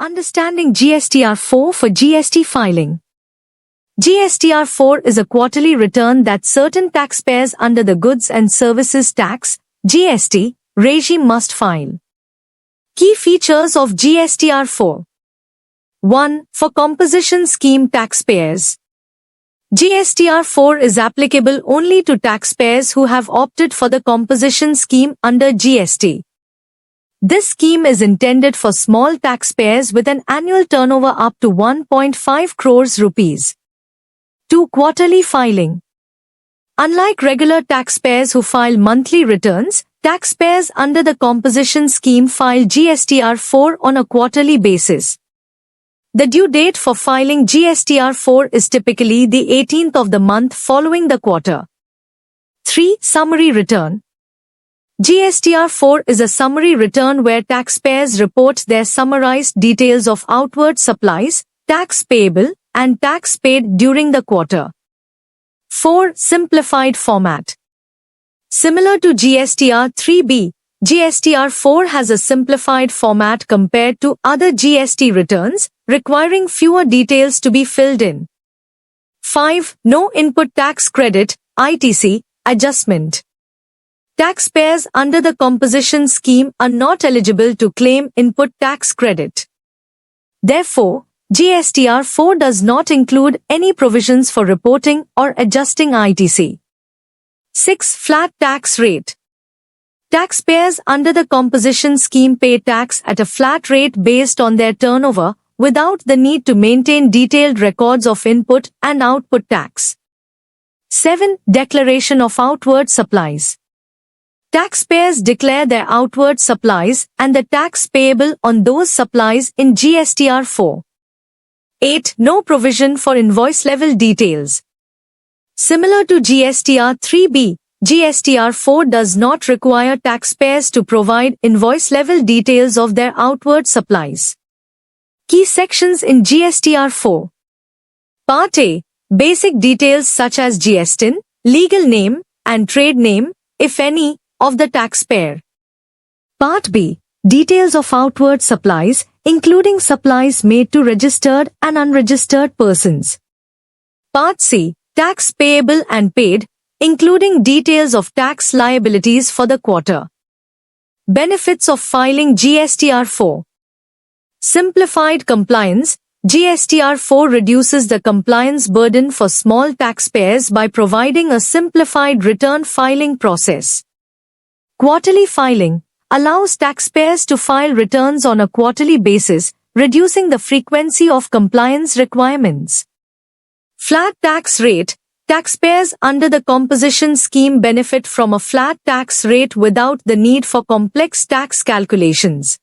Understanding GSTR4 for GST filing. GSTR4 is a quarterly return that certain taxpayers under the Goods and Services Tax (GST) regime must file. Key features of GSTR4. 1. For composition scheme taxpayers. GSTR4 is applicable only to taxpayers who have opted for the composition scheme under GST. This scheme is intended for small taxpayers with an annual turnover up to 1.5 crores rupees. 2. Quarterly filing. Unlike regular taxpayers who file monthly returns, taxpayers under the composition scheme file GSTR4 on a quarterly basis. The due date for filing GSTR4 is typically the 18th of the month following the quarter. 3. Summary return. GSTR4 is a summary return where taxpayers report their summarized details of outward supplies, tax payable, and tax paid during the quarter. 4. Simplified format. Similar to GSTR3B, GSTR4 has a simplified format compared to other GST returns, requiring fewer details to be filled in. 5. No input tax credit, ITC, adjustment. Taxpayers under the composition scheme are not eligible to claim input tax credit. Therefore, GSTR4 does not include any provisions for reporting or adjusting ITC. 6. Flat tax rate. Taxpayers under the composition scheme pay tax at a flat rate based on their turnover, without the need to maintain detailed records of input and output tax. 7. Declaration of outward supplies. Taxpayers declare their outward supplies and the tax payable on those supplies in GSTR4. 8. No provision for invoice level details. Similar to GSTR3B, GSTR4 does not require taxpayers to provide invoice level details of their outward supplies. Key sections in GSTR4. Part A. Basic details such as GSTIN, legal name, and trade name, if any, of the taxpayer. Part B. Details of outward supplies, including supplies made to registered and unregistered persons. Part C. Tax payable and paid, including details of tax liabilities for the quarter. Benefits of filing GSTR4. Simplified compliance. GSTR4 reduces the compliance burden for small taxpayers by providing a simplified return filing process. Quarterly filing allows taxpayers to file returns on a quarterly basis, reducing the frequency of compliance requirements. Flat tax rate. Taxpayers under the composition scheme benefit from a flat tax rate without the need for complex tax calculations.